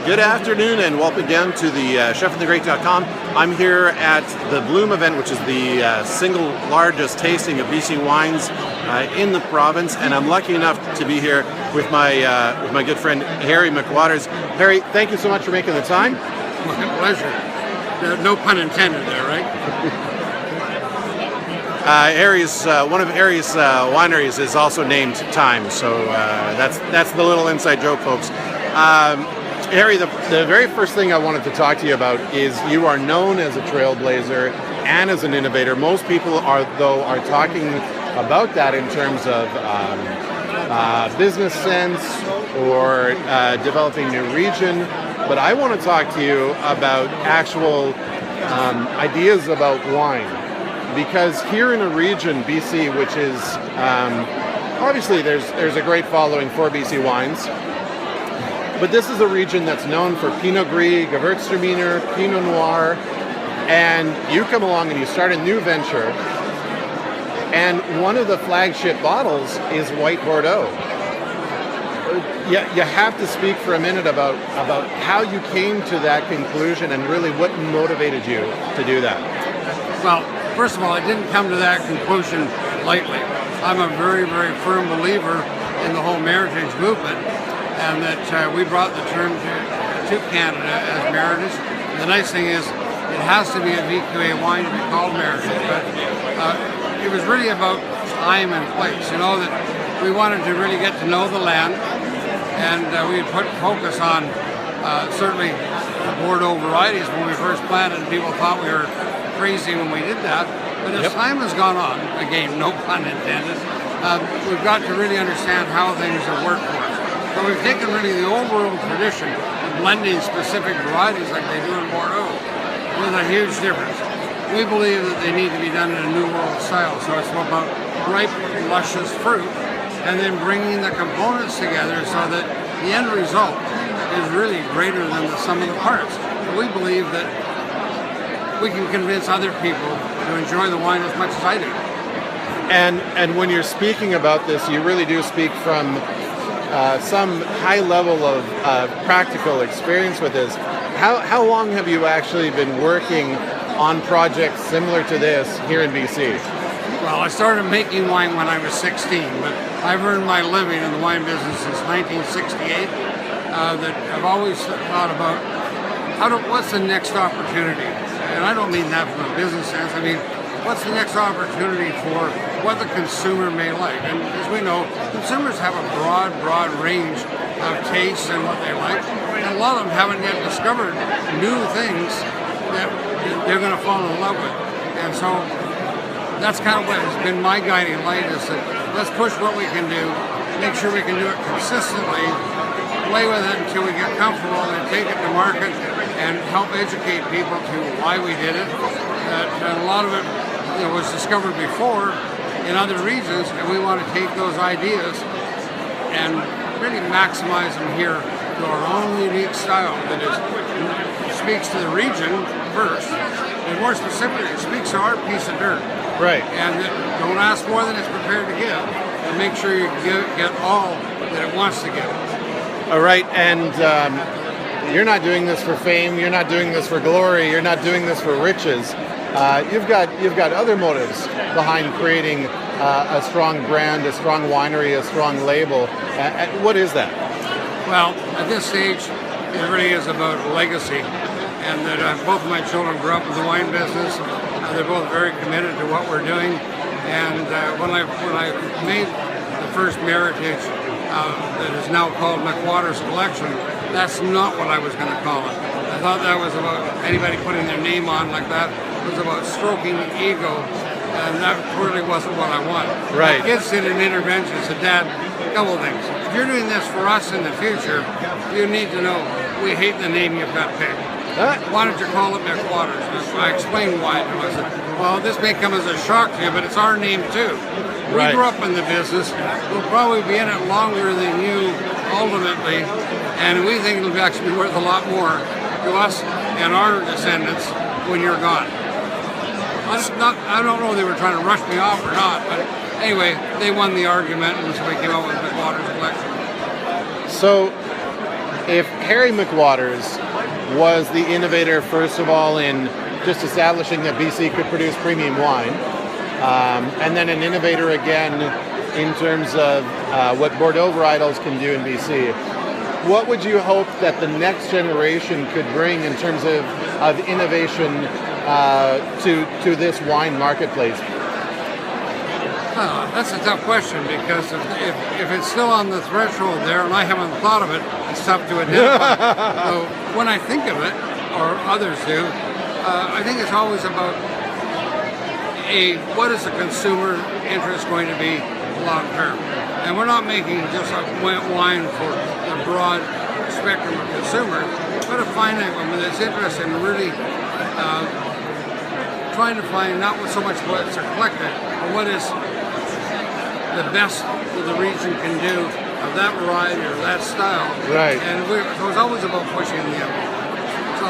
Good afternoon and welcome again to the chefandthegreat.com. I'm here at the Bloom event, which is the single largest tasting of BC wines in the province, and I'm lucky enough to be here with my good friend Harry McWatters. Harry, thank you so much for making the time. My pleasure. No pun intended there, right? Harry's one of Harry's wineries is also named Time, so that's the little inside joke, folks. Harry, the very first thing I wanted to talk to you about is you are known as a trailblazer and as an innovator. Most people are talking about that in terms of business sense or developing new region, but I want to talk to you about actual ideas about wine. Because here in a region, BC, which is obviously there's a great following for BC wines, but this is a region that's known for Pinot Gris, Gewürztraminer, Pinot Noir, and you come along and you start a new venture, and one of the flagship bottles is White Bordeaux. You have to speak for a minute about how you came to that conclusion and really what motivated you to do that. Well, first of all, I didn't come to that conclusion lightly. I'm a very, very firm believer in the whole Meritage movement, and that we brought the term to Canada as Meritage. The nice thing is, it has to be a VQA wine to be called Meritage, but it was really about time and place. You know, that we wanted to really get to know the land, and we put focus on certainly the Bordeaux varieties when we first planted. People thought we were crazy when we did that, but as time has gone on, again, no pun intended, we've got to really understand how things have worked for us. So we've taken really the old world tradition of blending specific varieties like they do in Bordeaux with a huge difference. We believe that they need to be done in a new world style, so it's about ripe, luscious fruit, and then bringing the components together so that the end result is really greater than the sum of the parts. So we believe that we can convince other people to enjoy the wine as much as I do. And when you're speaking about this, you really do speak from some high level of practical experience with this. How long have you actually been working on projects similar to this here in BC? Well, I started making wine when I was 16, but I've earned my living in the wine business since 1968. That I've always thought about what's the next opportunity. And I don't mean that from a business sense. I mean, what's the next opportunity for what the consumer may like? And as we know, consumers have a broad range of tastes and what they like. And a lot of them haven't yet discovered new things that they're going to fall in love with. And so that's kind of what has been my guiding light, is that let's push what we can do, make sure we can do it consistently, play with it until we get comfortable, and take it to market and help educate people to why we did it. And a lot of it was discovered before in other regions, and we want to take those ideas and really maximize them here to our own unique style that speaks to the region first, and more specifically, it speaks to our piece of dirt. Right. And don't ask more than it's prepared to give, and make sure you get all that it wants to give. All right, and you're not doing this for fame. You're not doing this for glory. You're not doing this for riches. You've got other motives behind creating a strong brand, a strong winery, a strong label. What is that? Well, at this stage, it really is about legacy, and that both of my children grew up in the wine business. They're both very committed to what we're doing. And when I made the first Meritage that is now called McWatters Collection, that's not what I was going to call it. I thought that was about anybody putting their name on like that. It was about stroking the ego, and that really wasn't what I wanted. Right. My kids did an intervention and said, Dad, a couple of things. If you're doing this for us in the future, you need to know we hate the name you've got picked. Why don't you call it McWatters? I explained why. I said, well, this may come as a shock to you, but it's our name too. We grew up in the business. We'll probably be in it longer than you ultimately, and we think it'll actually be worth a lot more to us and our descendants when you're gone. I don't know if they were trying to rush me off or not, but anyway, they won the argument, and so we came out with McWatters Collection. So if Harry McWatters was the innovator, first of all, in just establishing that BC could produce premium wine, and then an innovator again in terms of what Bordeaux varietals can do in BC, what would you hope that the next generation could bring in terms of innovation to this wine marketplace? That's a tough question, because if it's still on the threshold there and I haven't thought of it, it's tough to identify. So when I think of it, or others do, I think it's always about what is the consumer interest going to be long term? And we're not making just a wine for the broad spectrum of consumers, but a finite one that's interested in really trying to find not so much what's eclectic, but what is the best that the region can do of that variety or that style. Right. And so it's always about pushing the envelope. So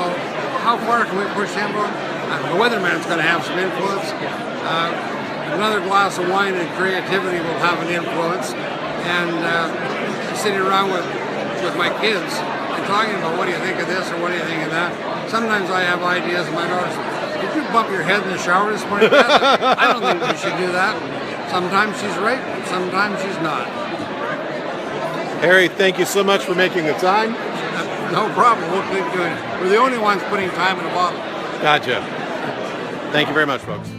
how far can we push the envelope? The weatherman's going to have some influence. Another glass of wine and creativity will have an influence. And sitting around with my kids and talking about what do you think of this or what do you think of that. Sometimes I have ideas, and my daughter says, "Did you bump your head in the shower this morning?" I don't think we should do that. Sometimes she's right, sometimes she's not. Harry, thank you so much for making the time. No problem, we'll keep doing it. We're the only ones putting time in a bottle. Gotcha. Thank you very much, folks.